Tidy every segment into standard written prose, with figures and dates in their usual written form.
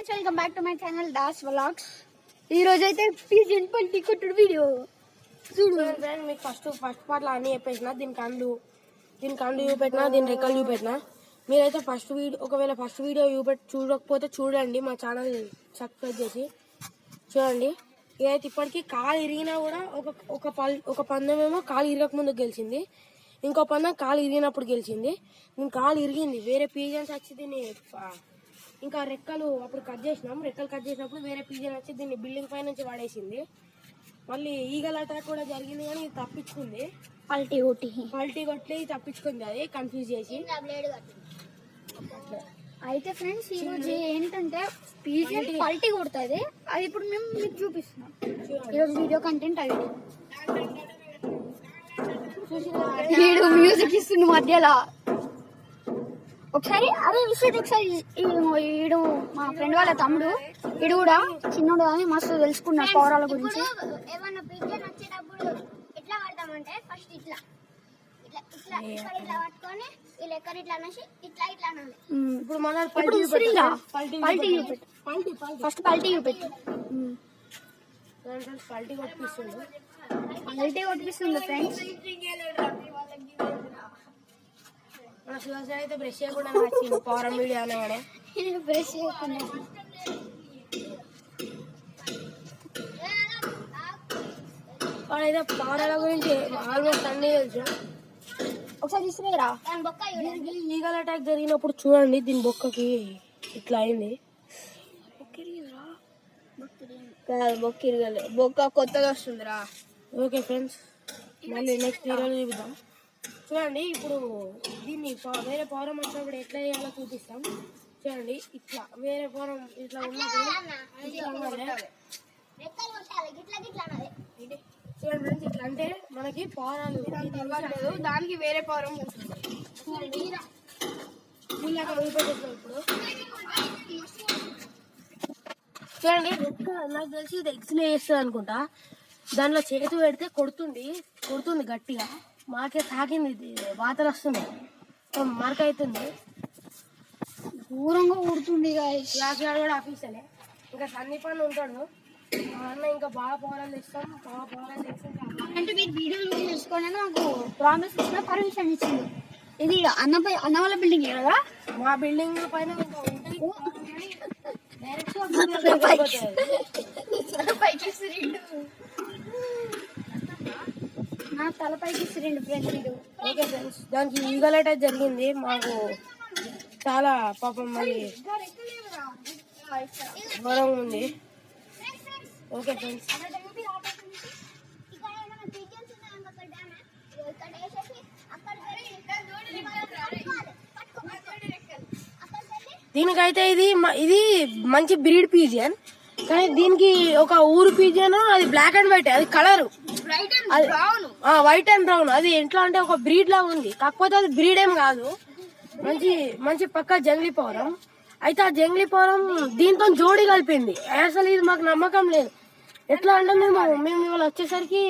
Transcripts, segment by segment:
Friends, welcome back to my channel Das vlogs. ఈ రోజు అయితే పిజన్ పల్టీ కొట్టుడు వీడియో చూడు ఫ్రెండ్. మీకు ఫస్ట్ పార్ట్లో అన్ని చెప్పేసిన, దీని కండ్లు చూపెట్టినా, దీని రెక్కలు చూపెట్టినా. మీరైతే ఒకవేళ ఫస్ట్ వీడియో చూడకపోతే చూడండి, మా ఛానల్ సబ్స్క్రైబ్ చేసి చూడండి. ఇదైతే ఇప్పటికీ కాలు ఇరిగినా కూడా ఒక పందెమేమో కాలు ఇరగక ముందు గెలిచింది, ఇంకో పందెం కాలు ఇరిగినప్పుడు గెలిచింది. దీని కాలు ఇరిగింది, వేరే పీజన్స్ వచ్చి దీన్ని ఇంకా రెక్కలు అప్పుడు కట్ చేసినప్పుడు వేరే పీజన్ వచ్చి దీన్ని బిల్డింగ్ పై నుంచి పడేసింది. మళ్ళీ ఈగల్ అటాక్ కూడా జరిగింది, కానీ ఇది తప్పించుకుంది. పల్టీ కొట్టి తప్పించుకుంది, అది కన్ఫ్యూజ్ చేసి. అయితే ఫ్రెండ్స్, ఈ రోజు ఏంటంటే పీజన్ పల్టీ కొడుతుంది, అది ఇప్పుడు మేము మీకు చూపిస్తున్నాం. ఈరోజు వీడియో కంటెంట్ అది. వీడు మ్యూజిక్ ఇస్తుంది మధ్యలో. ఒకసారి అదే విషయం ఈడు మా ఫ్రెండ్ వాళ్ళ తమ్ముడు, వీడు కూడా చిన్నోడు అని మస్తు తెలుసుకున్నాడు పౌరాల గురించి. ఏమన్నా పిజన్ వచ్చేటప్పుడు ఎట్లా పడతామంటే ఫస్ట్ ఇట్లా పట్టుకొని ఈ లెక్కర్ ఇట్లా అనేసి ఇట్లా అనాలి. ఇప్పుడు మన ఫస్ట్ పల్టీ చూపెట్టు. పల్టీ కొట్టిస్తుంది ఫ్రెండ్స్. మన శివసాయి అయితే బ్రష్ చేయకుండా నచ్చింది పౌరం వీడియో అనగానే. బ్రష్ చేయకుండా వాడైతే పౌరాల గురించి ఆల్మోస్ట్ అన్నీ తెలుసు. ఒకసారి తీసుకురా. ఈగల్ అటాక్ జరిగినప్పుడు చూడండి, దీని బొక్కకి ఇట్లా అయింది. బొక్క కొత్తగా వస్తుందిరా. ఓకే ఫ్రెండ్స్, మళ్ళీ నెక్స్ట్ వీడియోలో చూపిద్దాం. చూడండి, ఇప్పుడు దీన్ని వేరే పౌరం వచ్చినప్పుడు ఎట్లా చేయాలో చూపిస్తాం. చూడండి, ఇట్లా వేరే పౌరం ఇట్లా ఉన్నప్పుడు చూడండి ఫ్రెండ్స్, ఇట్లా అంటే మనకి పౌరాలు దానికి వేరే పౌరం ఇప్పుడు చూడండి. నాకు తెలిసి ఇది ఎక్స్లే చేస్తుంది అనుకుంటా. దాంట్లో చేతి పెడితే కొడుతుంది గట్టిగా. మాకే తాకింది, వాతలు వస్తుంది, మార్క్ అవుతుంది, దూరంగా కొడుతుంది. క్లాస్ గారు కూడా ఆఫీసరే, ఇంకా సన్నిపని ఉంటాడు అన్న. ఇంకా బాగా పౌరాలు తెస్తాం. అంటే మీరు వీడియోలు తెలుసుకోండి, నాకు ప్రామిస్ ఇచ్చిన, పర్మిషన్ ఇచ్చింది. ఇది అన్న వాళ్ళ బిల్డింగ్ కదా. మా బిల్డింగ్ పైన నా తలపైకి రెండు ఫ్రెండ్స్. ఓకే ఫ్రెండ్స్, దానికి ఈగల్ అటాక్ జరిగింది మాకు చాలా పాపం, మరి ఘోరంగా ఉంది. ఓకే ఫ్రెండ్స్, దీనికైతే ఇది మంచి బ్రీడ్ పీజియన్, కానీ దీనికి ఒక ఊరు పీజియన్, అది బ్లాక్ అండ్ వైట్, అది కలర్ వైట్ అండ్ బ్రౌన్. అది ఎట్లా అంటే ఒక బ్రీడ్ లాగా ఉంది, కాకపోతే అది బ్రీడ్ ఏం కాదు, మంచి పక్క జంగ్లీ పౌరం. అయితే ఆ జంగ్లీ పౌరం దీంతో జోడి కలిపింది. అసలు ఇది మాకు నమ్మకం లేదు. ఎట్లా అంటే మేము ఇవాళ వచ్చేసరికి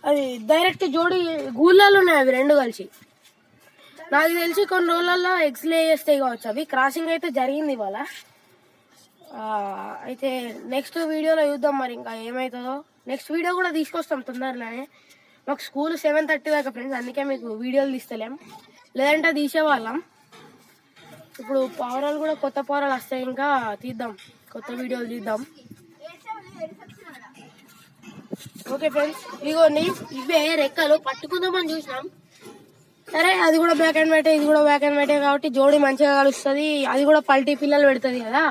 అది డైరెక్ట్ జోడి గూళ్ళలో ఉన్నాయి అవి రెండు కలిసి. నాకు తెలిసి కొన్ని రోజులలో ఎక్స్లే చేస్తాయి కావచ్చు. అవి క్రాసింగ్ అయితే జరిగింది ఇవాళ. అయితే నెక్స్ట్ వీడియోలో చూద్దాం మరి ఇంకా ఏమవుతుందో. నెక్స్ట్ వీడియో కూడా తీసుకొస్తాం తొందరలోనే. మాకు స్కూల్ 7:30 దాకా ఫ్రెండ్స్, అందుకే మీకు వీడియోలు తీస్తలేం, లేదంటే తీసేవాళ్ళం. ఇప్పుడు పౌరాలు కూడా కొత్త పౌరాలు వస్తాయి, ఇంకా తీద్దాం, కొత్త వీడియోలు తీద్దాం. ఓకే ఫ్రెండ్స్, ఇదిగోండి, ఇవే రెక్కలు పట్టుకుందామని చూసినాం. సరే, అది కూడా బ్లాక్ అండ్ వైట్, ఇది కూడా బ్లాక్ అండ్ వైట్ కాబట్టి జోడి మంచిగా కలుస్తుంది, అది కూడా పల్టీ పిల్లలు పెడుతుంది కదా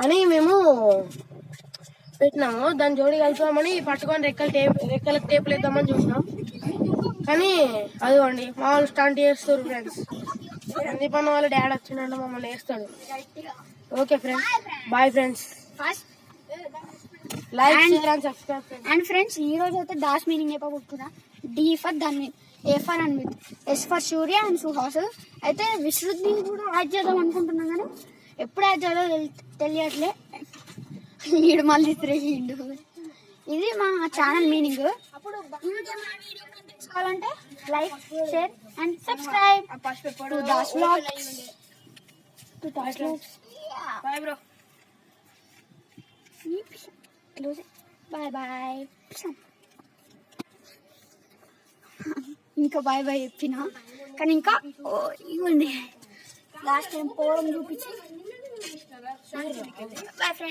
అని మేము పెట్టినాము. దాని జోడి కలిపామని పట్టుకొని రెక్కలకు టేపులు వేద్దామని చూసినాం, కానీ అదిగోండి మామూలు స్టంట్ చేస్తారు ఫ్రెండ్స్. అన్ని పని వాళ్ళ డాడీ వచ్చిందంటే మమ్మల్ని వేస్తాడు. Okay friends, bye friends. Like share and subscribe. And friends, ఈ రోజు అయితే దాస్ మీనింగ్ చెప్పబోతున్నా. D for Dhanvi, A for Anvith, S for Surya and Suhas. అయితే విశ్రుద్ని కూడా యాడ్ చేద్దాం అనుకుంటున్నాం, కానీ ఎప్పుడు యాడ్ చేయాలో తెలియట్లే. ఈడు మళ్ళీ తిరిగిండు. ఇది మా ఛానల్ మీనింగ్. కావాలంటే like, share and subscribe to Das vlogs. Bye bro. Close bye bye. ఇంకా బాయ్ బాయ్ చెప్పిన కానీ ఇంకా ఇవ్వండి లాస్ట్ టైం పోవడం చూపించి బాయ్ ఫ్రెండ్స్.